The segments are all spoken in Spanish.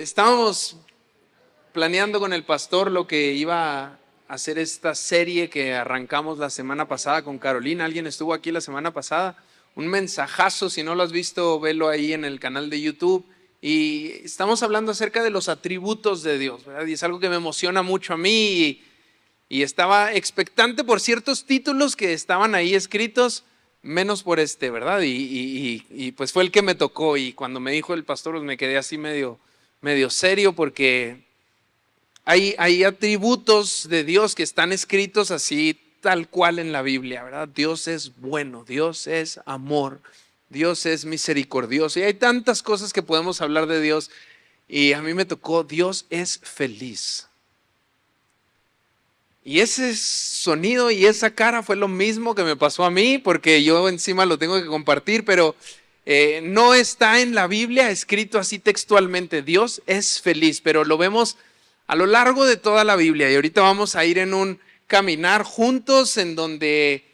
Estábamos planeando con el pastor lo que iba a hacer esta serie que arrancamos la semana pasada con Carolina. Alguien estuvo aquí la semana pasada. Un mensajazo, si no lo has visto, velo ahí en el canal de YouTube. Y estamos hablando acerca de los atributos de Dios, ¿verdad? Y es algo que me emociona mucho a mí y estaba expectante por ciertos títulos que estaban ahí escritos, menos por este, ¿verdad? Y pues fue el que me tocó, y cuando me dijo el pastor pues me quedé así medio serio, porque hay atributos de Dios que están escritos así tal cual en la Biblia, ¿verdad? Dios es bueno, Dios es amor, Dios es misericordioso, y hay tantas cosas que podemos hablar de Dios. Y a mí me tocó, Dios es feliz. Y ese sonido y esa cara fue lo mismo que me pasó a mí, porque yo encima lo tengo que compartir, pero no está en la Biblia escrito así textualmente. Dios es feliz, pero lo vemos a lo largo de toda la Biblia. Y ahorita vamos a ir en un caminar juntos en donde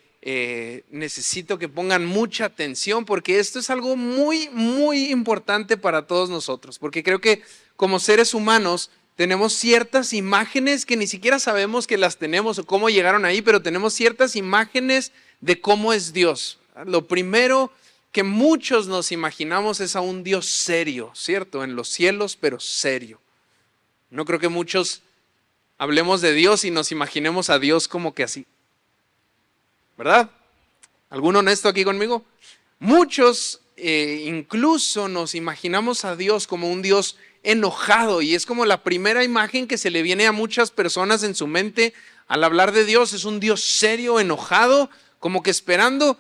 necesito que pongan mucha atención, porque esto es algo muy, muy importante para todos nosotros, porque creo que como seres humanos tenemos ciertas imágenes que ni siquiera sabemos que las tenemos o cómo llegaron ahí, pero tenemos ciertas imágenes de cómo es Dios. Lo primero que muchos nos imaginamos es a un Dios serio, ¿cierto? En los cielos, pero serio. No creo que muchos hablemos de Dios y nos imaginemos a Dios como que así, ¿verdad? ¿Algún honesto aquí conmigo? Muchos incluso nos imaginamos a Dios como un Dios enojado, y es como la primera imagen que se le viene a muchas personas en su mente al hablar de Dios. Es un Dios serio, enojado, como que esperando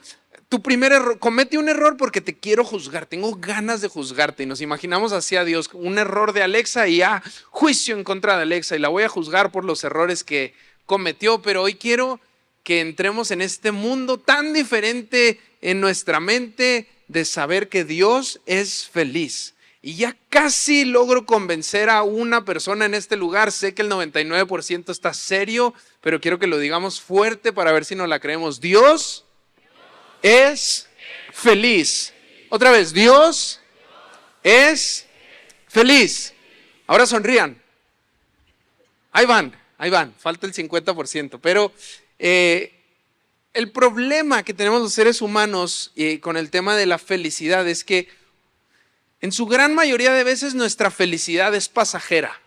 tu primer error. Comete un error porque te quiero juzgar, tengo ganas de juzgarte, y nos imaginamos así a Dios. Un error de Alexa y juicio en contra de Alexa, y la voy a juzgar por los errores que cometió. Pero hoy quiero que entremos en este mundo tan diferente en nuestra mente de saber que Dios es feliz. Y ya casi logro convencer a una persona en este lugar. Sé que el 99% está serio, pero quiero que lo digamos fuerte para ver si nos la creemos. Dios es feliz. Otra vez, Dios es feliz. Ahora sonrían. Ahí van, falta el 50%, pero el problema que tenemos los seres humanos con el tema de la felicidad es que en su gran mayoría de veces nuestra felicidad es pasajera,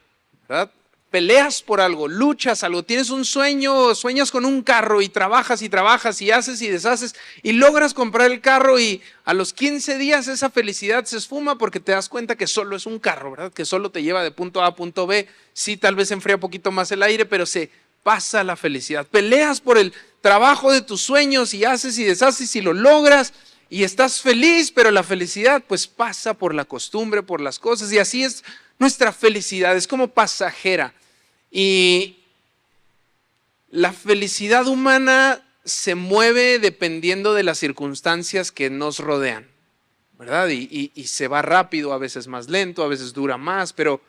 ¿verdad? Peleas por algo, luchas algo, tienes un sueño, sueñas con un carro y trabajas y haces y deshaces y logras comprar el carro, y a los 15 días esa felicidad se esfuma porque te das cuenta que solo es un carro, ¿verdad? Que solo te lleva de punto A a punto B. Sí, tal vez enfría un poquito más el aire, pero se pasa la felicidad. Peleas por el trabajo de tus sueños y haces y deshaces y lo logras y estás feliz, pero la felicidad pues pasa por la costumbre, por las cosas, y así es nuestra felicidad, es como pasajera. Y la felicidad humana se mueve dependiendo de las circunstancias que nos rodean, ¿verdad? Y se va rápido, a veces más lento, a veces dura más, pero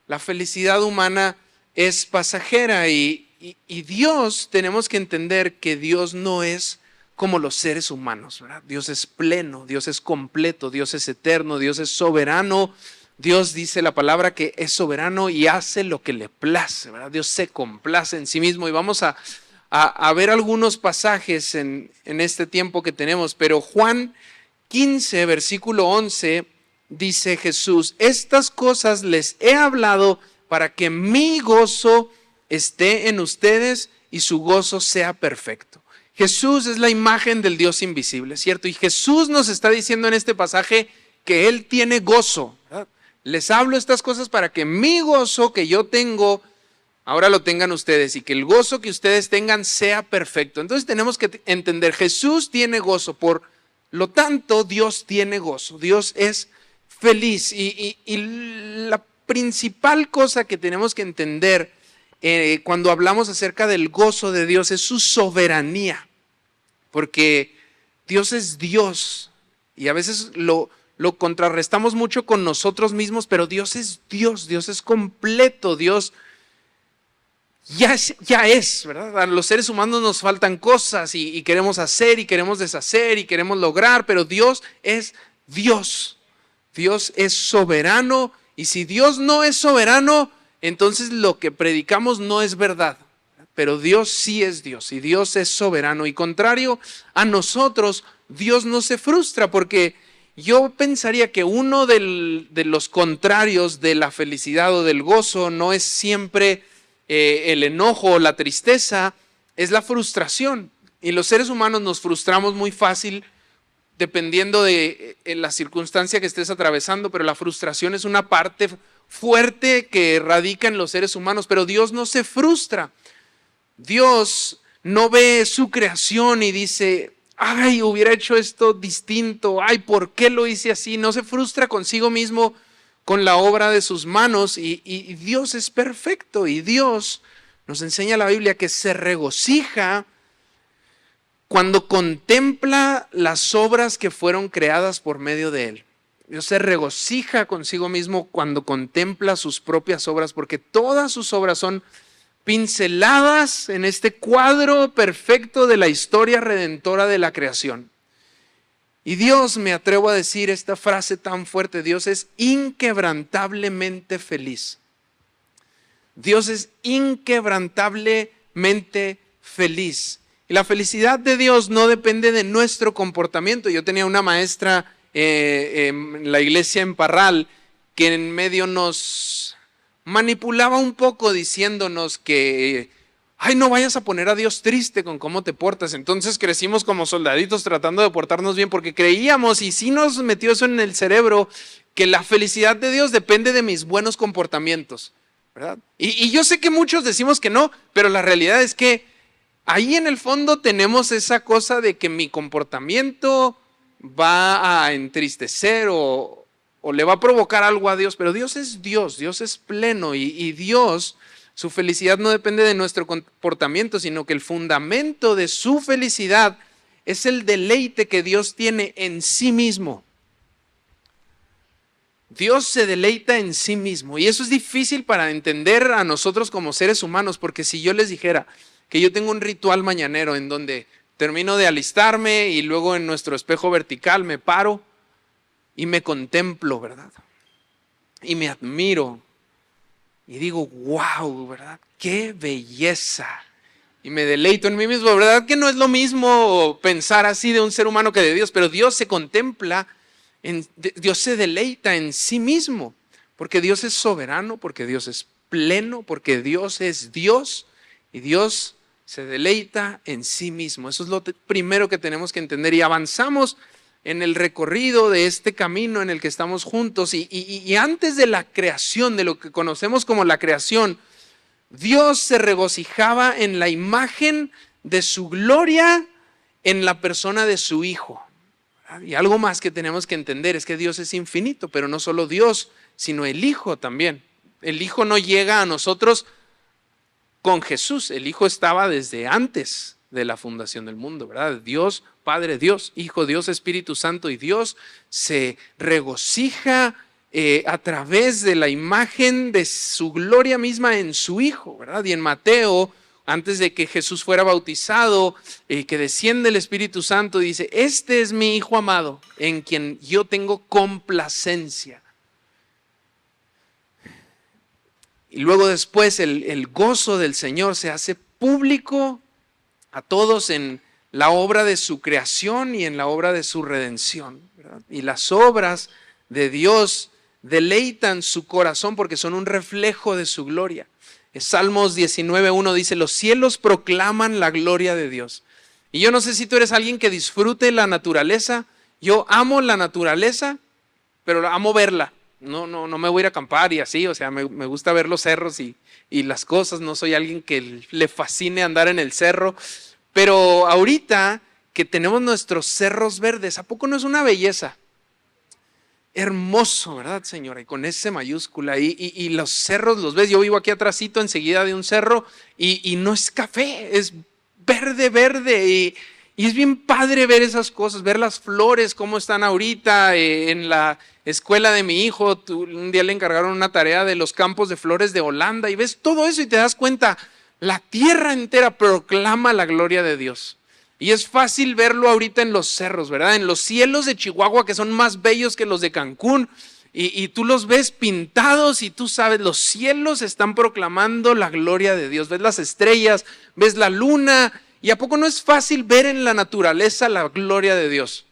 la felicidad humana es pasajera. Y Dios, tenemos que entender que Dios no es como los seres humanos, ¿verdad? Dios es pleno, Dios es completo, Dios es eterno, Dios es soberano. Dios, dice la palabra, que es soberano y hace lo que le place, ¿verdad? Dios se complace en sí mismo, y vamos a ver algunos pasajes en este tiempo que tenemos. Pero Juan 15, versículo 11, dice Jesús: estas cosas les he hablado para que mi gozo esté en ustedes y su gozo sea perfecto. Jesús es la imagen del Dios invisible, ¿cierto? Y Jesús nos está diciendo en este pasaje que Él tiene gozo, ¿verdad? Les hablo estas cosas para que mi gozo que yo tengo, ahora lo tengan ustedes, y que el gozo que ustedes tengan sea perfecto. Entonces tenemos que entender, Jesús tiene gozo, por lo tanto Dios tiene gozo, Dios es feliz. Y la principal cosa que tenemos que entender cuando hablamos acerca del gozo de Dios es su soberanía, porque Dios es Dios, y a veces lo contrarrestamos mucho con nosotros mismos, pero Dios es Dios, Dios es completo, Dios ya es, ¿verdad? A los seres humanos nos faltan cosas y queremos hacer y queremos deshacer y queremos lograr, pero Dios es Dios. Dios es soberano Y si Dios no es soberano, entonces lo que predicamos no es verdad. Pero Dios sí es Dios y Dios es soberano. Y contrario a nosotros, Dios no se frustra, porque yo pensaría que uno de los contrarios de la felicidad o del gozo no es siempre el enojo o la tristeza, es la frustración. Y los seres humanos nos frustramos muy fácil dependiendo de la circunstancia que estés atravesando, pero la frustración es una parte fuerte que radica en los seres humanos, pero Dios no se frustra. Dios no ve su creación y dice, ay, hubiera hecho esto distinto, ay, ¿por qué lo hice así? No se frustra consigo mismo con la obra de sus manos y Dios es perfecto y Dios nos enseña la Biblia que se regocija cuando contempla las obras que fueron creadas por medio de Él. Dios se regocija consigo mismo cuando contempla sus propias obras, porque todas sus obras son pinceladas en este cuadro perfecto de la historia redentora de la creación. Y Dios, me atrevo a decir esta frase tan fuerte, Dios es inquebrantablemente feliz. Dios es inquebrantablemente feliz. Y la felicidad de Dios no depende de nuestro comportamiento. Yo tenía una maestra en la iglesia en Parral que en medio nos manipulaba un poco diciéndonos que, ay, no vayas a poner a Dios triste con cómo te portas. Entonces crecimos como soldaditos tratando de portarnos bien porque creíamos, y sí nos metió eso en el cerebro, que la felicidad de Dios depende de mis buenos comportamientos, ¿verdad? Y yo sé que muchos decimos que no, pero la realidad es que ahí en el fondo tenemos esa cosa de que mi comportamiento va a entristecer o le va a provocar algo a Dios, pero Dios es Dios, Dios es pleno y Dios, su felicidad no depende de nuestro comportamiento, sino que el fundamento de su felicidad es el deleite que Dios tiene en sí mismo. Dios se deleita en sí mismo y eso es difícil para entender a nosotros como seres humanos, porque si yo les dijera que yo tengo un ritual mañanero en donde termino de alistarme y luego en nuestro espejo vertical me paro y me contemplo, ¿verdad? Y me admiro y digo, wow, ¿verdad? ¡Qué belleza! Y me deleito en mí mismo, ¿verdad? Que no es lo mismo pensar así de un ser humano que de Dios, pero Dios se contempla, Dios se deleita en sí mismo, porque Dios es soberano, porque Dios es pleno, porque Dios es Dios y Dios se deleita en sí mismo. Eso es lo primero que tenemos que entender y avanzamos en el recorrido de este camino en el que estamos juntos y antes de la creación, de lo que conocemos como la creación, Dios se regocijaba en la imagen de su gloria en la persona de su Hijo. Y algo más que tenemos que entender es que Dios es infinito, pero no solo Dios, sino el Hijo también. El Hijo no llega a nosotros con Jesús, el Hijo estaba desde antes de la fundación del mundo, ¿verdad? Dios, Padre, Dios, Hijo, Dios, Espíritu Santo, y Dios se regocija a través de la imagen de su gloria misma en su Hijo, ¿verdad? Y en Mateo, antes de que Jesús fuera bautizado, que desciende el Espíritu Santo, dice, este es mi Hijo amado, en quien yo tengo complacencia. Y luego después el gozo del Señor se hace público a todos en la obra de su creación y en la obra de su redención, ¿verdad? Y las obras de Dios deleitan su corazón porque son un reflejo de su gloria. Salmos 19:1 dice, los cielos proclaman la gloria de Dios. Y yo no sé si tú eres alguien que disfrute la naturaleza. Yo amo la naturaleza, pero amo verla. No me voy a ir a acampar y así, o sea, me gusta ver los cerros y las cosas. No soy alguien que le fascine andar en el cerro, pero ahorita que tenemos nuestros cerros verdes, ¿a poco no es una belleza? Hermoso, ¿verdad, señora? Y con S mayúscula, y los cerros los ves. Yo vivo aquí atrásito, enseguida de un cerro, y no es café, es verde, y es bien padre ver esas cosas, ver las flores, cómo están ahorita. En la escuela de mi hijo, un día le encargaron una tarea de los campos de flores de Holanda, y ves todo eso y te das cuenta, la tierra entera proclama la gloria de Dios. Y es fácil verlo ahorita en los cerros, ¿verdad? En los cielos de Chihuahua, que son más bellos que los de Cancún, y tú los ves pintados y tú sabes, los cielos están proclamando la gloria de Dios. Ves las estrellas, ves la luna, y ¿a poco no es fácil ver en la naturaleza la gloria de Dios?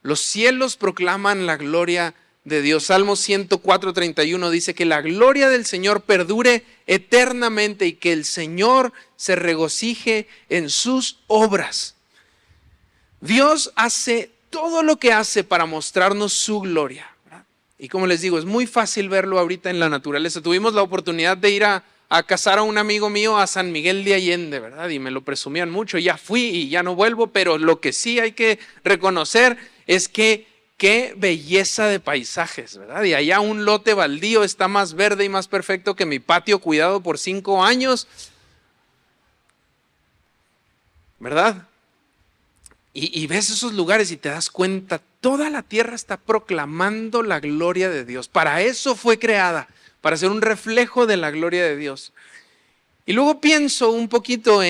Los cielos proclaman la gloria de Dios. Salmo 104:31 dice que la gloria del Señor perdure eternamente y que el Señor se regocije en sus obras. Dios hace todo lo que hace para mostrarnos su gloria, ¿verdad? Y como les digo, es muy fácil verlo ahorita en la naturaleza. Tuvimos la oportunidad de ir a casar a un amigo mío a San Miguel de Allende, ¿verdad? Y me lo presumían mucho. Ya fui y ya no vuelvo, pero lo que sí hay que reconocer es que qué belleza de paisajes, ¿verdad? Y allá un lote baldío está más verde y más perfecto que mi patio cuidado por 5 años, ¿verdad? Y ves esos lugares y te das cuenta, toda la tierra está proclamando la gloria de Dios. Para eso fue creada, para ser un reflejo de la gloria de Dios. Y luego pienso un poquito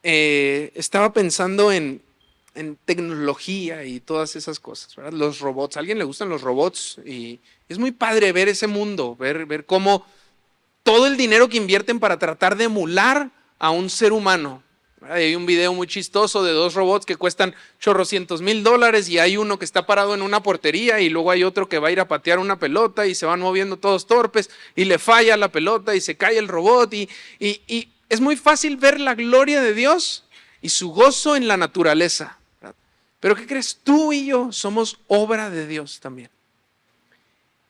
estaba pensando en tecnología y todas esas cosas, ¿verdad? Los robots, ¿a alguien le gustan los robots? Y es muy padre ver ese mundo, ver cómo todo el dinero que invierten para tratar de emular a un ser humano. Hay un video muy chistoso de 2 robots que cuestan chorrocientos $1,000 y hay uno que está parado en una portería y luego hay otro que va a ir a patear una pelota y se van moviendo todos torpes y le falla la pelota y se cae el robot y es muy fácil ver la gloria de Dios y su gozo en la naturaleza. Pero ¿qué crees? Tú y yo somos obra de Dios también.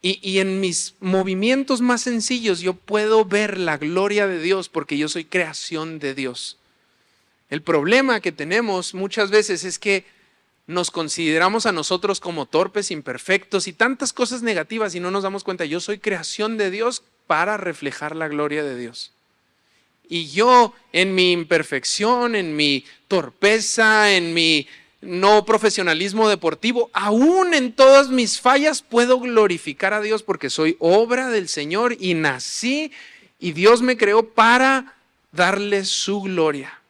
Y en mis movimientos más sencillos yo puedo ver la gloria de Dios porque yo soy creación de Dios. El problema que tenemos muchas veces es que nos consideramos a nosotros como torpes, imperfectos y tantas cosas negativas y no nos damos cuenta. Yo soy creación de Dios para reflejar la gloria de Dios. Y yo en mi imperfección, en mi torpeza, en mi no profesionalismo deportivo, aún en todas mis fallas puedo glorificar a Dios porque soy obra del Señor y nací y Dios me creó para darle su gloria.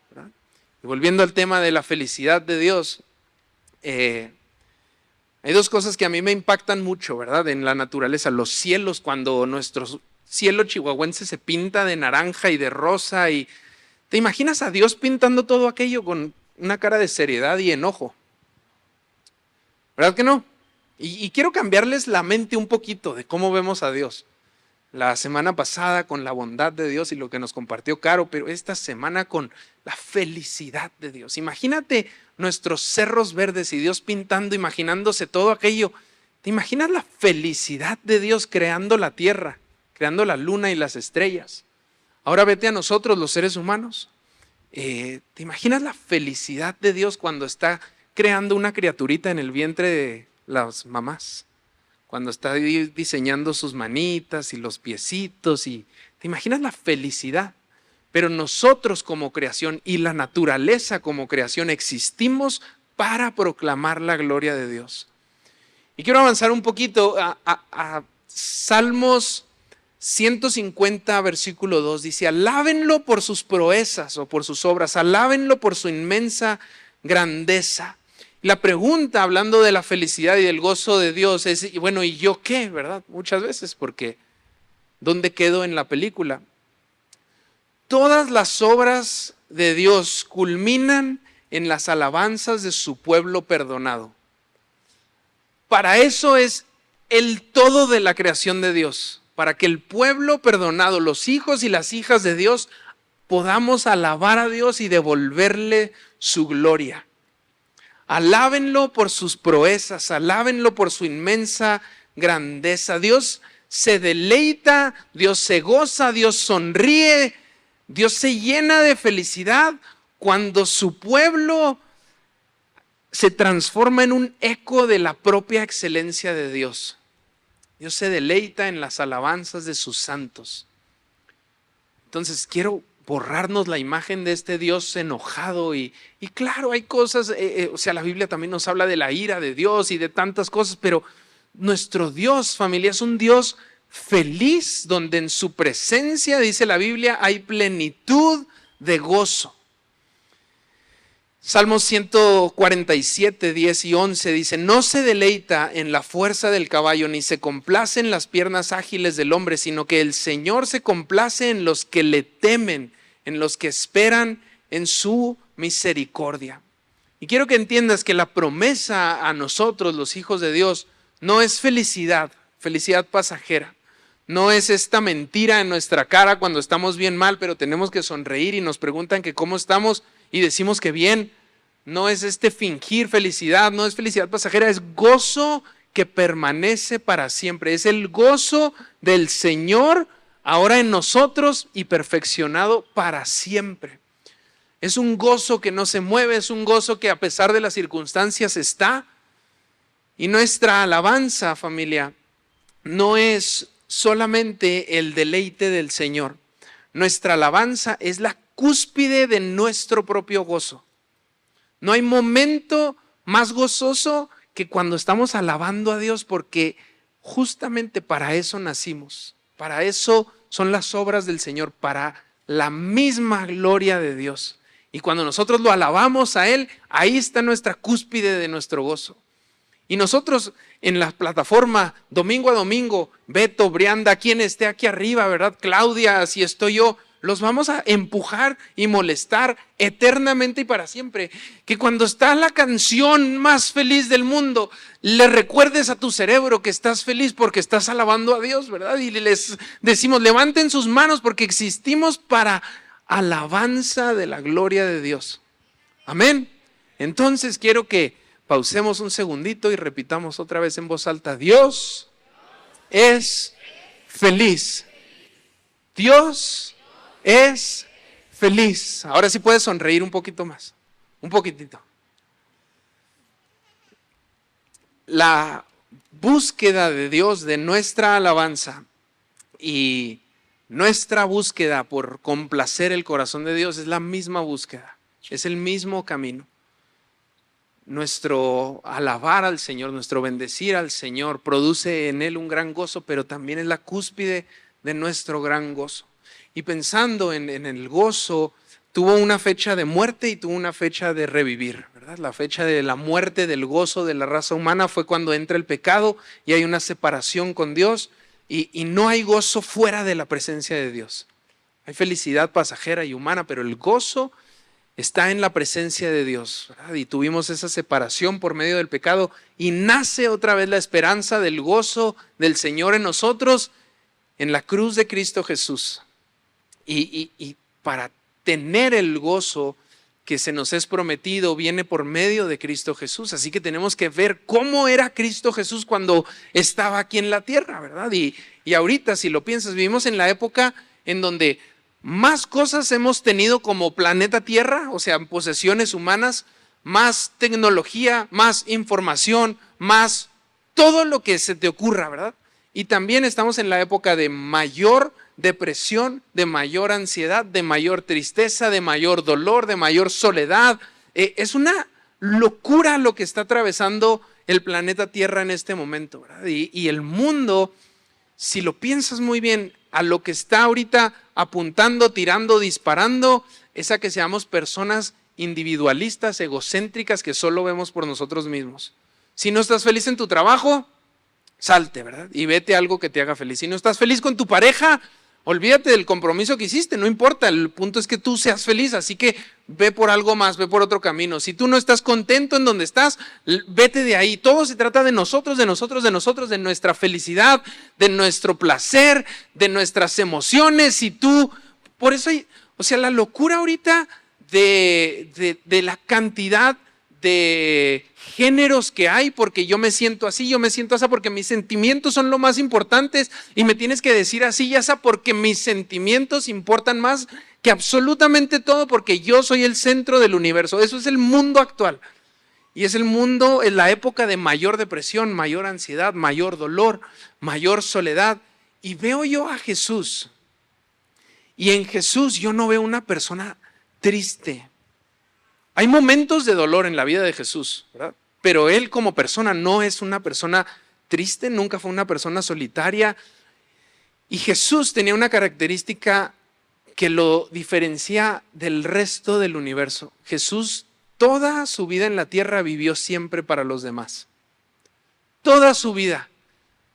Y volviendo al tema de la felicidad de Dios, hay 2 cosas que a mí me impactan mucho, ¿verdad? En la naturaleza, los cielos, cuando nuestro cielo chihuahuense se pinta de naranja y de rosa, y ¿te imaginas a Dios pintando todo aquello con una cara de seriedad y enojo? ¿Verdad que no? Y quiero cambiarles la mente un poquito de cómo vemos a Dios. La semana pasada con la bondad de Dios y lo que nos compartió Caro, pero esta semana con la felicidad de Dios. Imagínate nuestros cerros verdes y Dios pintando, imaginándose todo aquello. ¿Te imaginas la felicidad de Dios creando la tierra, creando la luna y las estrellas? Ahora vete a nosotros, los seres humanos. ¿Te imaginas la felicidad de Dios cuando está creando una criaturita en el vientre de las mamás? Cuando está diseñando sus manitas y los piecitos, y ¿te imaginas la felicidad? Pero nosotros como creación y la naturaleza como creación existimos para proclamar la gloria de Dios. Y quiero avanzar un poquito a Salmos 150, versículo 2, dice: alábenlo por sus proezas o por sus obras, alábenlo por su inmensa grandeza. La pregunta, hablando de la felicidad y del gozo de Dios, es, bueno, ¿y yo qué? ¿Verdad? Muchas veces, porque ¿dónde quedo en la película? Todas las obras de Dios culminan en las alabanzas de su pueblo perdonado. Para eso es el todo de la creación de Dios, para que el pueblo perdonado, los hijos y las hijas de Dios, podamos alabar a Dios y devolverle su gloria. Alábenlo por sus proezas, alábenlo por su inmensa grandeza. Dios se deleita, Dios se goza, Dios sonríe, Dios se llena de felicidad cuando su pueblo se transforma en un eco de la propia excelencia de Dios. Dios se deleita en las alabanzas de sus santos. Entonces quiero borrarnos la imagen de este Dios enojado y claro, hay cosas, o sea, la Biblia también nos habla de la ira de Dios y de tantas cosas, pero nuestro Dios, familia, es un Dios feliz, donde en su presencia, dice la Biblia, hay plenitud de gozo. Salmos 147, 10 y 11 dice: no se deleita en la fuerza del caballo, ni se complace en las piernas ágiles del hombre, sino que el Señor se complace en los que le temen, en los que esperan en su misericordia. Y quiero que entiendas que la promesa a nosotros, los hijos de Dios, no es felicidad pasajera. No es esta mentira en nuestra cara cuando estamos bien mal, pero tenemos que sonreír y nos preguntan que cómo estamos y decimos que bien. No es este fingir felicidad, no es felicidad pasajera, es gozo que permanece para siempre. Es el gozo del Señor ahora en nosotros y perfeccionado para siempre. Es un gozo que no se mueve, es un gozo que a pesar de las circunstancias está. Y nuestra alabanza, familia, no es solamente el deleite del Señor. Nuestra alabanza es la cúspide de nuestro propio gozo. No hay momento más gozoso que cuando estamos alabando a Dios, porque justamente para eso nacimos. Para eso son las obras del Señor, para la misma gloria de Dios. Y cuando nosotros lo alabamos a Él, ahí está nuestra cúspide de nuestro gozo. Y nosotros en la plataforma, domingo a domingo, Beto, Brianda, quien esté aquí arriba, ¿verdad? Claudia, si estoy yo, los vamos a empujar y molestar eternamente y para siempre. Que cuando está la canción más feliz del mundo, le recuerdes a tu cerebro que estás feliz porque estás alabando a Dios, ¿verdad? Y les decimos, levanten sus manos porque existimos para alabanza de la gloria de Dios. Amén. Entonces quiero que pausemos un segundito y repitamos otra vez en voz alta: Dios es feliz. Dios es feliz. Ahora sí puedes sonreír un poquito más, un poquitito. La búsqueda de Dios, de nuestra alabanza y nuestra búsqueda por complacer el corazón de Dios es la misma búsqueda, es el mismo camino. Nuestro alabar al Señor, nuestro bendecir al Señor produce en Él un gran gozo, pero también es la cúspide de nuestro gran gozo. Y pensando en el gozo, tuvo una fecha de muerte y tuvo una fecha de revivir, ¿verdad? La fecha de la muerte, del gozo de la raza humana fue cuando entra el pecado y hay una separación con Dios y no hay gozo fuera de la presencia de Dios. Hay felicidad pasajera y humana, pero el gozo está en la presencia de Dios, ¿verdad? Y tuvimos esa separación por medio del pecado y nace otra vez la esperanza del gozo del Señor en nosotros en la cruz de Cristo Jesús. Y para tener el gozo que se nos es prometido viene por medio de Cristo Jesús. Así que tenemos que ver cómo era Cristo Jesús cuando estaba aquí en la tierra, ¿verdad? Y ahorita, si lo piensas, vivimos en la época en donde más cosas hemos tenido como planeta Tierra, o sea, posesiones humanas, más tecnología, más información, más todo lo que se te ocurra, ¿verdad? Y también estamos en la época de mayor depresión, de mayor ansiedad, de mayor tristeza, de mayor dolor, de mayor soledad. Es una locura lo que está atravesando el planeta Tierra en este momento, ¿verdad? Y el mundo, si lo piensas muy bien, a lo que está ahorita apuntando, tirando, disparando, es a que seamos personas individualistas, egocéntricas, que solo vemos por nosotros mismos. Si no estás feliz en tu trabajo, salte, ¿verdad? Y vete a algo que te haga feliz. Si no estás feliz con tu pareja, olvídate del compromiso que hiciste, no importa, el punto es que tú seas feliz, así que ve por algo más, ve por otro camino. Si tú no estás contento en donde estás, vete de ahí. Todo se trata de nosotros, de nosotros, de nosotros, de nuestra felicidad, de nuestro placer, de nuestras emociones. Y tú, por eso hay, o sea, la locura ahorita de la cantidad de géneros que hay, porque yo me siento así, yo me siento así, porque mis sentimientos son lo más importantes y me tienes que decir así y así, porque mis sentimientos importan más que absolutamente todo, porque yo soy el centro del universo. Eso es el mundo actual y es el mundo en la época de mayor depresión, mayor ansiedad, mayor dolor, mayor soledad. Y veo yo a Jesús y en Jesús yo no veo una persona triste. Hay momentos de dolor en la vida de Jesús, ¿verdad? Pero Él como persona no es una persona triste, nunca fue una persona solitaria. Y Jesús tenía una característica que lo diferencia del resto del universo. Jesús toda su vida en la tierra vivió siempre para los demás. Toda su vida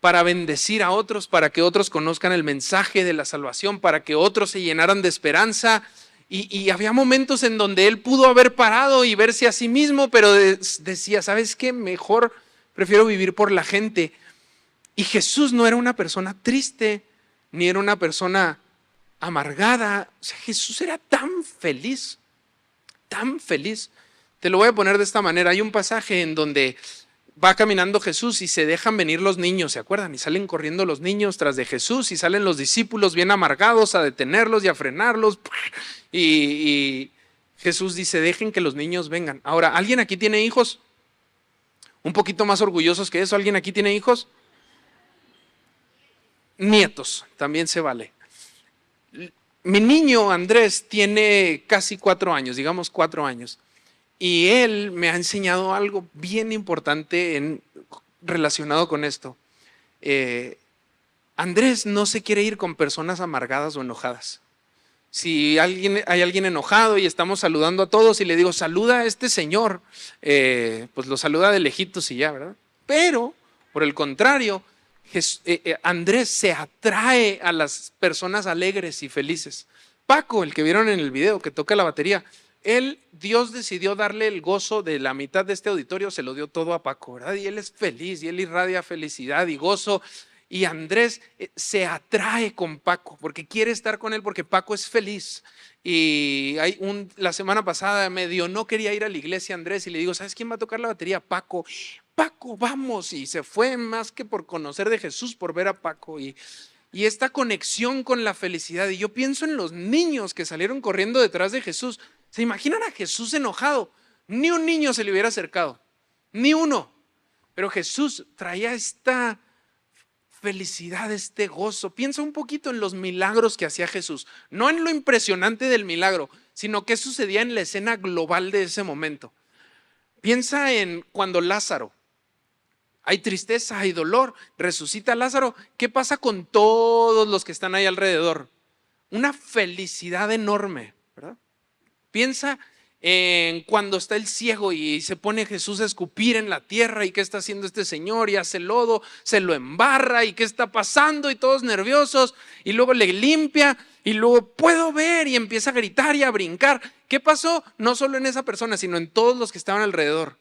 para bendecir a otros, para que otros conozcan el mensaje de la salvación, para que otros se llenaran de esperanza. Y había momentos en donde él pudo haber parado y verse a sí mismo, pero decía, ¿sabes qué? Mejor prefiero vivir por la gente. Y Jesús no era una persona triste, ni era una persona amargada. O sea, Jesús era tan feliz, tan feliz. Te lo voy a poner de esta manera. Hay un pasaje en donde va caminando Jesús y se dejan venir los niños, ¿se acuerdan? Y salen corriendo los niños tras de Jesús y salen los discípulos bien amargados a detenerlos y a frenarlos. Y Jesús dice, dejen que los niños vengan. Ahora, ¿alguien aquí tiene hijos? Un poquito más orgullosos que eso. ¿Alguien aquí tiene hijos? Nietos, también se vale. Mi niño Andrés tiene casi 4 años, digamos 4 años. Y él me ha enseñado algo bien importante relacionado con esto. Andrés no se quiere ir con personas amargadas o enojadas. Si hay alguien enojado y estamos saludando a todos y le digo, saluda a este señor, pues lo saluda de lejitos y ya, ¿verdad? Pero, por el contrario, Andrés se atrae a las personas alegres y felices. Paco, el que vieron en el video, que toca la batería, Dios decidió darle el gozo de la mitad de este auditorio, se lo dio todo a Paco, ¿verdad? Y él es feliz y él irradia felicidad y gozo. Y Andrés se atrae con Paco porque quiere estar con él porque Paco es feliz. Y la semana pasada no quería ir a la iglesia Andrés y le digo, ¿sabes quién va a tocar la batería? Paco. Paco, vamos. Y se fue más que por conocer de Jesús, por ver a Paco. Y esta conexión con la felicidad. Y yo pienso en los niños que salieron corriendo detrás de Jesús. ¿Se imaginan a Jesús enojado? Ni un niño se le hubiera acercado, ni uno. Pero Jesús traía esta felicidad, este gozo. Piensa un poquito en los milagros que hacía Jesús, no en lo impresionante del milagro, sino qué sucedía en la escena global de ese momento. Piensa en cuando Lázaro, hay tristeza, hay dolor, resucita Lázaro. ¿Qué pasa con todos los que están ahí alrededor? Una felicidad enorme, ¿verdad? Piensa en cuando está el ciego y se pone Jesús a escupir en la tierra y qué está haciendo este señor y hace lodo, se lo embarra y qué está pasando y todos nerviosos y luego le limpia y luego puedo ver y empieza a gritar y a brincar. ¿Qué pasó? No solo en esa persona, sino en todos los que estaban alrededor.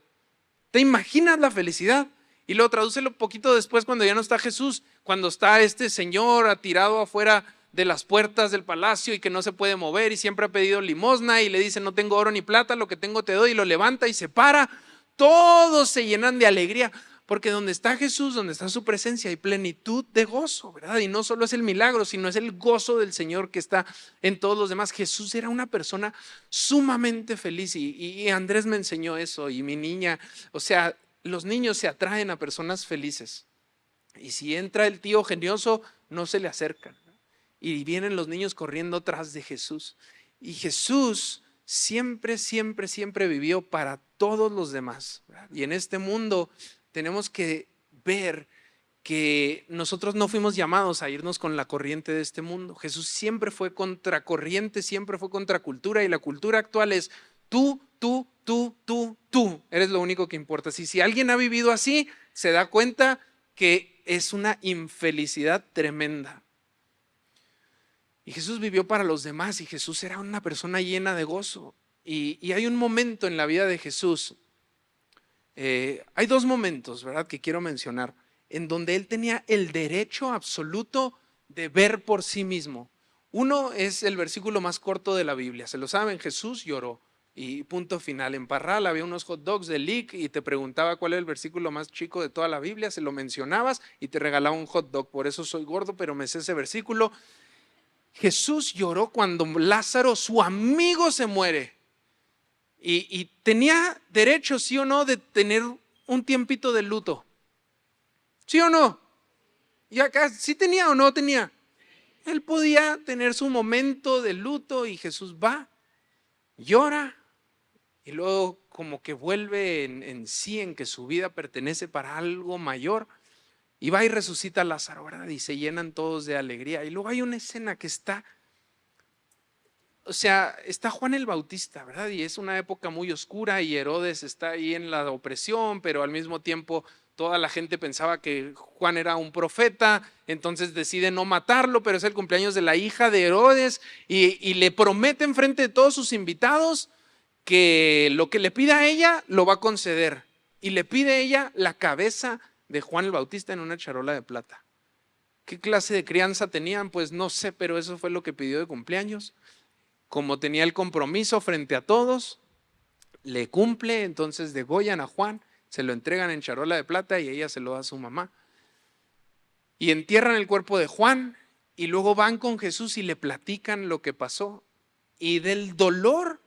¿Te imaginas la felicidad? Y luego tradúcelo un poquito después cuando ya no está Jesús, cuando está este señor tirado afuera de las puertas del palacio y que no se puede mover y siempre ha pedido limosna y le dice no tengo oro ni plata, lo que tengo te doy, y lo levanta y se para. Todos se llenan de alegría porque donde está Jesús, donde está su presencia hay plenitud de gozo, ¿verdad? Y no solo es el milagro, sino es el gozo del Señor que está en todos los demás. Jesús era una persona sumamente feliz y Andrés me enseñó eso y mi niña, o sea, los niños se atraen a personas felices y si entra el tío genioso no se le acercan. Y vienen los niños corriendo tras de Jesús. Y Jesús siempre, siempre, siempre vivió para todos los demás, ¿verdad? Y en este mundo tenemos que ver que nosotros no fuimos llamados a irnos con la corriente de este mundo. Jesús siempre fue contracorriente, siempre fue contracultura. Y la cultura actual es tú. Eres lo único que importa. Si alguien ha vivido así, se da cuenta que es una infelicidad tremenda. Y Jesús vivió para los demás y Jesús era una persona llena de gozo. Y hay un momento en la vida de Jesús, hay 2 momentos, ¿verdad?, que quiero mencionar, en donde él tenía el derecho absoluto de ver por sí mismo. Uno es el versículo más corto de la Biblia, se lo saben, Jesús lloró y punto final. En Parral había unos hot dogs de Lick y te preguntaba cuál era el versículo más chico de toda la Biblia, se lo mencionabas y te regalaba un hot dog. Por eso soy gordo, pero me sé ese versículo. Jesús lloró cuando Lázaro, su amigo, se muere y tenía derecho, sí o no, de tener un tiempito de luto. ¿Sí o no? Y acá, ¿sí tenía o no tenía? Él podía tener su momento de luto y Jesús va, llora y luego como que vuelve en sí, en que su vida pertenece para algo mayor. Y va y resucita a Lázaro, ¿verdad? Y se llenan todos de alegría. Y luego hay una escena que está, o sea, está Juan el Bautista, ¿verdad? Y es una época muy oscura y Herodes está ahí en la opresión, pero al mismo tiempo toda la gente pensaba que Juan era un profeta, entonces decide no matarlo, pero es el cumpleaños de la hija de Herodes y le prometen frente de todos sus invitados que lo que le pida a ella lo va a conceder. Y le pide a ella la cabeza de Juan el Bautista en una charola de plata. ¿Qué clase de crianza tenían? Pues no sé, pero eso fue lo que pidió de cumpleaños. Como tenía el compromiso frente a todos, le cumple, entonces degollan a Juan, se lo entregan en charola de plata y ella se lo da a su mamá. Y entierran el cuerpo de Juan y luego van con Jesús y le platican lo que pasó. Y del dolor,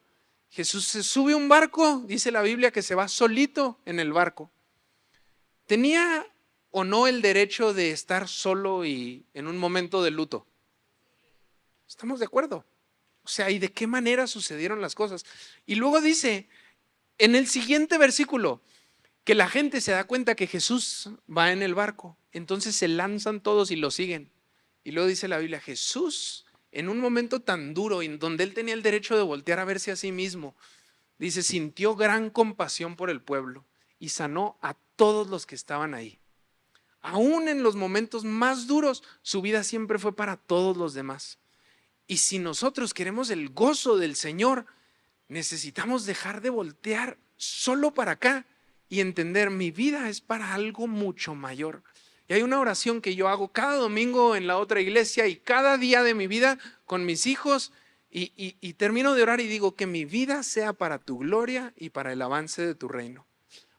Jesús se sube a un barco, dice la Biblia que se va solito en el barco. ¿Tenía o no el derecho de estar solo y en un momento de luto? ¿Estamos de acuerdo? O sea, ¿y de qué manera sucedieron las cosas? Y luego dice, en el siguiente versículo, que la gente se da cuenta que Jesús va en el barco. Entonces se lanzan todos y lo siguen. Y luego dice la Biblia, Jesús, en un momento tan duro, en donde él tenía el derecho de voltear a verse a sí mismo, dice, sintió gran compasión por el pueblo y sanó a todos los que estaban ahí. Aún en los momentos más duros, su vida siempre fue para todos los demás. Y si nosotros queremos el gozo del Señor, necesitamos dejar de voltear solo para acá y entender, mi vida es para algo mucho mayor. Y hay una oración que yo hago cada domingo en la otra iglesia y cada día de mi vida con mis hijos y termino de orar y digo, que mi vida sea para tu gloria y para el avance de tu reino.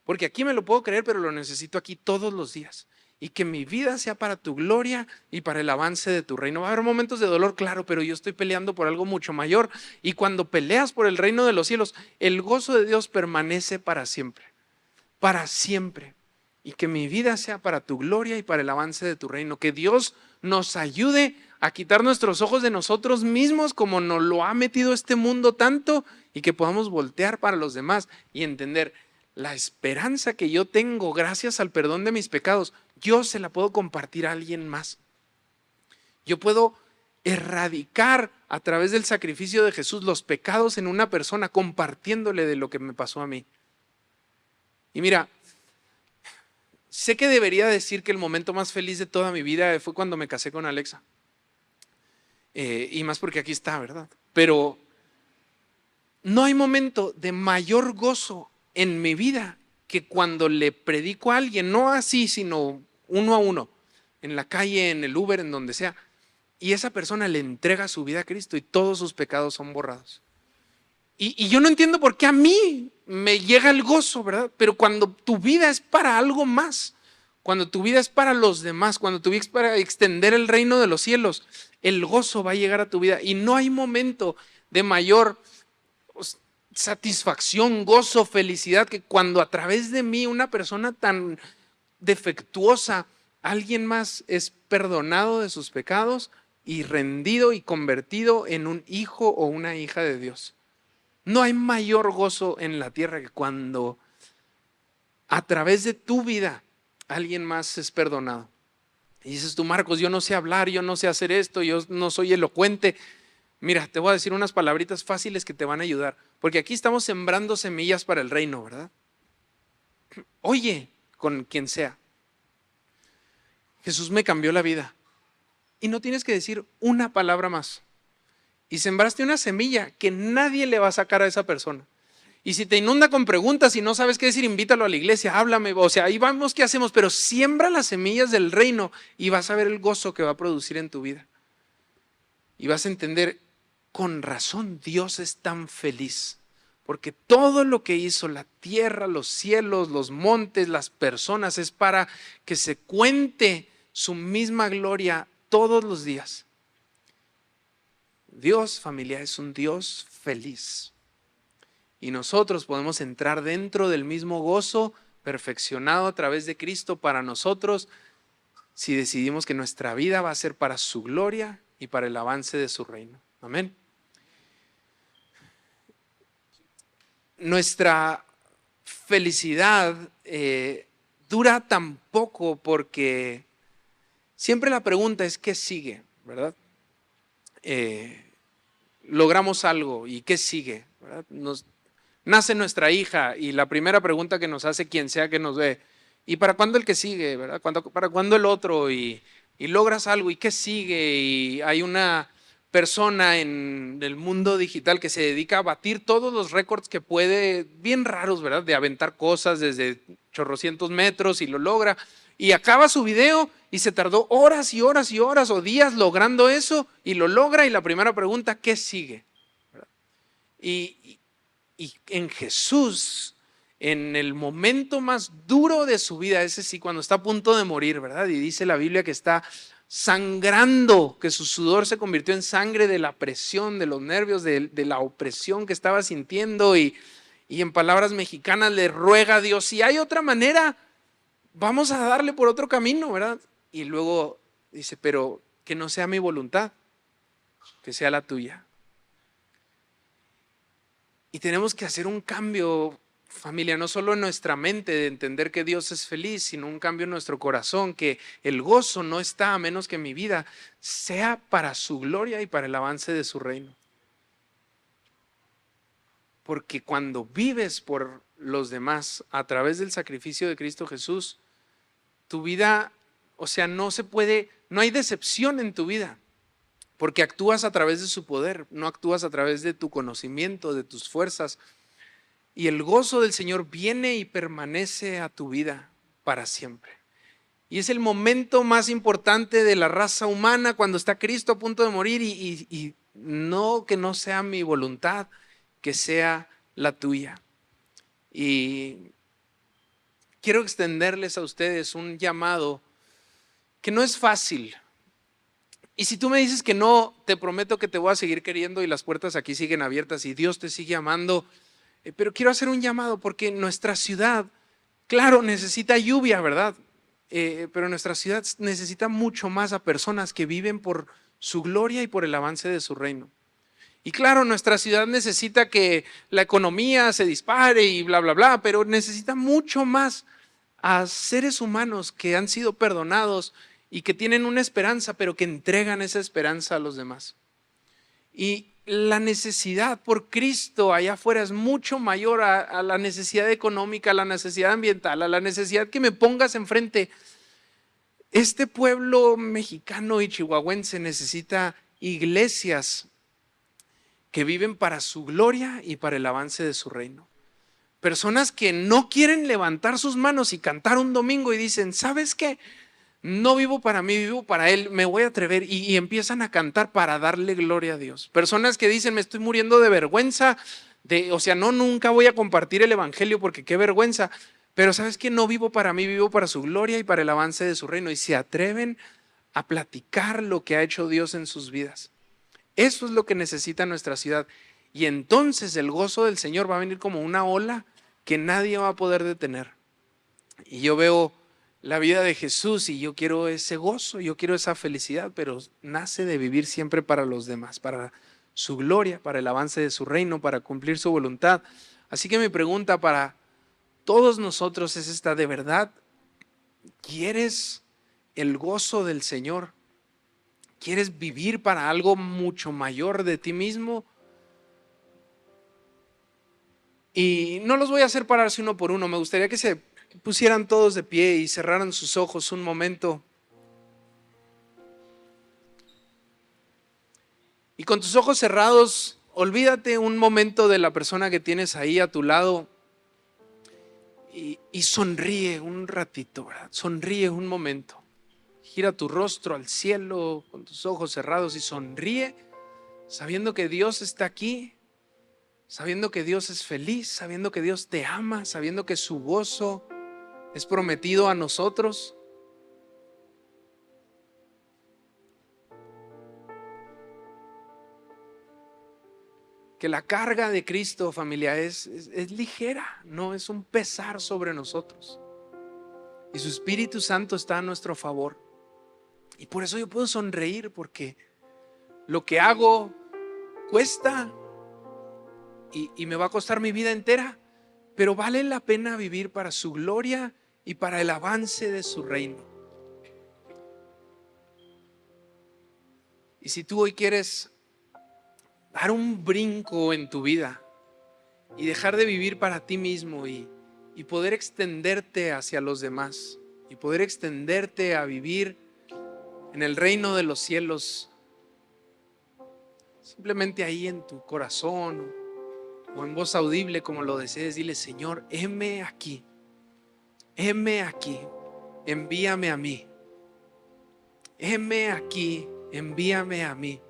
Porque aquí me lo puedo creer, pero lo necesito aquí todos los días. Y que mi vida sea para tu gloria y para el avance de tu reino. Va a haber momentos de dolor, claro, pero yo estoy peleando por algo mucho mayor. Y cuando peleas por el reino de los cielos, el gozo de Dios permanece para siempre. Para siempre. Y que mi vida sea para tu gloria y para el avance de tu reino. Que Dios nos ayude a quitar nuestros ojos de nosotros mismos como nos lo ha metido este mundo tanto, y que podamos voltear para los demás y entender la esperanza que yo tengo gracias al perdón de mis pecados. Yo se la puedo compartir a alguien más. Yo puedo erradicar a través del sacrificio de Jesús los pecados en una persona, compartiéndole de lo que me pasó a mí. Y mira, sé que debería decir que el momento más feliz de toda mi vida fue cuando me casé con Alexa. Y más porque aquí está, ¿verdad? Pero no hay momento de mayor gozo en mi vida que cuando le predico a alguien, no así, sino uno a uno, en la calle, en el Uber, en donde sea, y esa persona le entrega su vida a Cristo y todos sus pecados son borrados. Y yo no entiendo por qué a mí me llega el gozo, ¿verdad? Pero cuando tu vida es para algo más, cuando tu vida es para los demás, cuando tu vida es para extender el reino de los cielos, el gozo va a llegar a tu vida. Y no hay momento de mayor satisfacción, gozo, felicidad, que cuando a través de mí una persona tan defectuosa, alguien más es perdonado de sus pecados y rendido y convertido en un hijo o una hija de Dios. No hay mayor gozo en la tierra que cuando a través de tu vida alguien más es perdonado. Y dices tú, Marcos, yo no sé hablar, yo no sé hacer esto, yo no soy elocuente. Mira, te voy a decir unas palabritas fáciles que te van a ayudar, porque aquí estamos sembrando semillas para el reino, ¿verdad? Oye, con quien sea, Jesús me cambió la vida. Y no tienes que decir una palabra más. Y sembraste una semilla que nadie le va a sacar a esa persona. Y si te inunda con preguntas y no sabes qué decir, invítalo a la iglesia, háblame. O sea, ahí vamos, ¿qué hacemos? Pero siembra las semillas del reino y vas a ver el gozo que va a producir en tu vida. Y vas a entender, con razón Dios es tan feliz. Porque todo lo que hizo, la tierra, los cielos, los montes, las personas, es para que se cuente su misma gloria todos los días. Dios, familia, es un Dios feliz. Y nosotros podemos entrar dentro del mismo gozo perfeccionado a través de Cristo para nosotros si decidimos que nuestra vida va a ser para su gloria y para el avance de su reino. Amén. Nuestra felicidad dura tan poco porque siempre la pregunta es ¿qué sigue? ¿Verdad? logramos algo y ¿qué sigue? ¿Verdad? Nace nuestra hija y la primera pregunta que nos hace quien sea que nos ve, ¿y para cuándo el que sigue? ¿Verdad? ¿Para cuándo el otro? Y logras algo y ¿qué sigue? Y hay una persona en el mundo digital que se dedica a batir todos los récords que puede, bien raros, ¿verdad? De aventar cosas desde chorrocientos metros y lo logra. Y acaba su video y se tardó horas y horas y horas o días logrando eso y lo logra y la primera pregunta, ¿qué sigue? ¿Verdad? Y en Jesús, en el momento más duro de su vida, ese sí, cuando está a punto de morir, ¿verdad? Y dice la Biblia que está sangrando, que su sudor se convirtió en sangre de la presión, de los nervios, de la opresión que estaba sintiendo y en palabras mexicanas le ruega a Dios, si hay otra manera, vamos a darle por otro camino, ¿verdad? Y luego dice, pero que no sea mi voluntad, que sea la tuya. Y tenemos que hacer un cambio, familia, no solo en nuestra mente de entender que Dios es feliz, sino un cambio en nuestro corazón, que el gozo no está a menos que mi vida sea para su gloria y para el avance de su reino. Porque cuando vives por los demás a través del sacrificio de Cristo Jesús, tu vida, o sea, no hay decepción en tu vida. Porque actúas a través de su poder, no actúas a través de tu conocimiento, de tus fuerzas. Y el gozo del Señor viene y permanece a tu vida para siempre. Y es el momento más importante de la raza humana cuando está Cristo a punto de morir y no, que no sea mi voluntad, que sea la tuya. Y quiero extenderles a ustedes un llamado que no es fácil. Y si tú me dices que no, te prometo que te voy a seguir queriendo y las puertas aquí siguen abiertas y Dios te sigue amando. Pero quiero hacer un llamado porque nuestra ciudad, claro, necesita lluvia, ¿verdad? Pero nuestra ciudad necesita mucho más a personas que viven por su gloria y por el avance de su reino. Y claro, nuestra ciudad necesita que la economía se dispare y bla, bla, bla, pero necesita mucho más a seres humanos que han sido perdonados y que tienen una esperanza, pero que entregan esa esperanza a los demás. Y la necesidad por Cristo allá afuera es mucho mayor a la necesidad económica, a la necesidad ambiental, a la necesidad que me pongas enfrente. Este pueblo mexicano y chihuahuense necesita iglesias que viven para su gloria y para el avance de su reino. Personas que no quieren levantar sus manos y cantar un domingo y dicen, ¿sabes qué? No vivo para mí, vivo para Él, me voy a atrever y empiezan a cantar para darle gloria a Dios. Personas que dicen, me estoy muriendo de vergüenza, nunca voy a compartir el evangelio porque qué vergüenza, pero ¿sabes qué? No vivo para mí, vivo para su gloria y para el avance de su reino y se atreven a platicar lo que ha hecho Dios en sus vidas. Eso es lo que necesita nuestra ciudad y entonces el gozo del Señor va a venir como una ola que nadie va a poder detener. Y yo veo la vida de Jesús y yo quiero ese gozo, yo quiero esa felicidad, pero nace de vivir siempre para los demás, para su gloria, para el avance de su reino, para cumplir su voluntad. Así que mi pregunta para todos nosotros es esta: ¿de verdad quieres el gozo del Señor? ¿Quieres vivir para algo mucho mayor de ti mismo? Y no los voy a hacer pararse uno por uno, me gustaría que se pusieran todos de pie y cerraran sus ojos un momento. Y con tus ojos cerrados, olvídate un momento de la persona que tienes ahí a tu lado y sonríe un ratito, ¿verdad? Sonríe un momento. Gira tu rostro al cielo con tus ojos cerrados y sonríe, sabiendo que Dios está aquí, sabiendo que Dios es feliz, sabiendo que Dios te ama, sabiendo que su gozo es prometido a nosotros. Que la carga de Cristo, familia, es ligera, no es un pesar sobre nosotros. Y su Espíritu Santo está a nuestro favor. Y por eso yo puedo sonreír, porque lo que hago cuesta y me va a costar mi vida entera, pero vale la pena vivir para su gloria y para el avance de su reino. Y si tú hoy quieres dar un brinco en tu vida y dejar de vivir para ti mismo y poder extenderte hacia los demás y poder extenderte a vivir en el reino de los cielos, simplemente ahí en tu corazón o en voz audible como lo desees. Dile: Señor, heme aquí, envíame a mí, heme aquí, envíame a mí,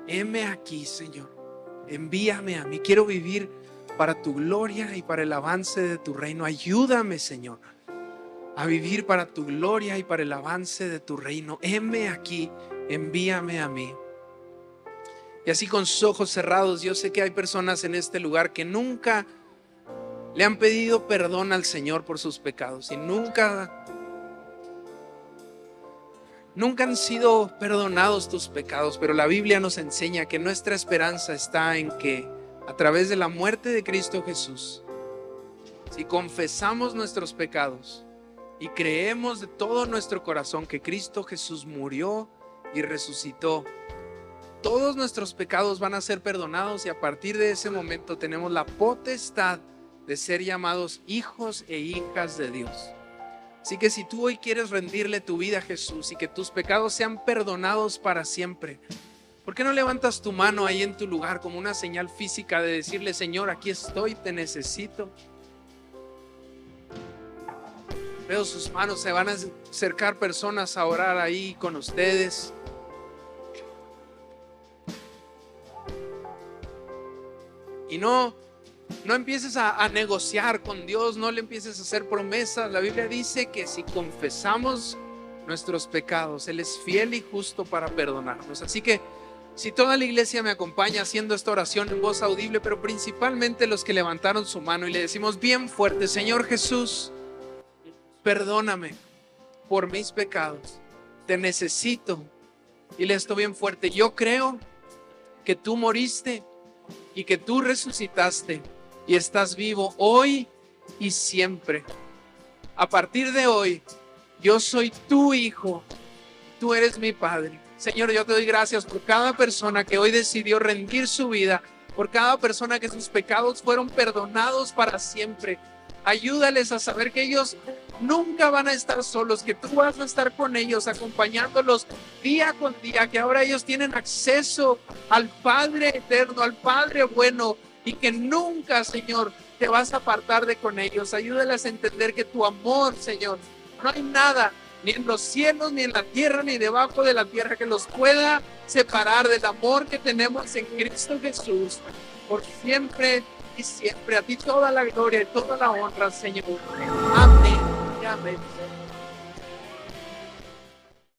heme aquí, Señor, envíame a mí. Quiero vivir para tu gloria y para el avance de tu reino. Ayúdame, Señor, a vivir para tu gloria y para el avance de tu reino. Heme aquí, envíame a mí. Y así, con sus ojos cerrados, yo sé que hay personas en este lugar que nunca le han pedido perdón al Señor por sus pecados y nunca han sido perdonados tus pecados. Pero la Biblia nos enseña que nuestra esperanza está en que a través de la muerte de Cristo Jesús, si confesamos nuestros pecados y creemos de todo nuestro corazón que Cristo Jesús murió y resucitó, todos nuestros pecados van a ser perdonados y a partir de ese momento tenemos la potestad de ser llamados hijos e hijas de Dios. Así que si tú hoy quieres rendirle tu vida a Jesús y que tus pecados sean perdonados para siempre, ¿por qué no levantas tu mano ahí en tu lugar como una señal física de decirle: Señor, aquí estoy, te necesito? Veo sus manos, se van a acercar personas a orar ahí con ustedes. Y no empieces a negociar con Dios, no le empieces a hacer promesas. La Biblia dice que si confesamos nuestros pecados, Él es fiel y justo para perdonarnos. Así que si toda la iglesia me acompaña haciendo esta oración en voz audible, pero principalmente los que levantaron su mano, y le decimos bien fuerte: Señor Jesús, perdóname por mis pecados, te necesito. Dile esto bien fuerte: yo creo que tú moriste y que tú resucitaste y estás vivo hoy y siempre. A partir de hoy, yo soy tu hijo, tú eres mi padre. Señor, yo te doy gracias por cada persona que hoy decidió rendir su vida, por cada persona que sus pecados fueron perdonados para siempre. Ayúdales a saber que ellos nunca van a estar solos, que tú vas a estar con ellos, acompañándolos día con día, que ahora ellos tienen acceso al Padre eterno, al Padre bueno, y que nunca, Señor, te vas a apartar de con ellos. Ayúdales a entender que tu amor, Señor, no hay nada, ni en los cielos, ni en la tierra, ni debajo de la tierra, que los pueda separar del amor que tenemos en Cristo Jesús, por siempre y siempre. A ti toda la gloria y toda la honra, Señor. Amén y amén.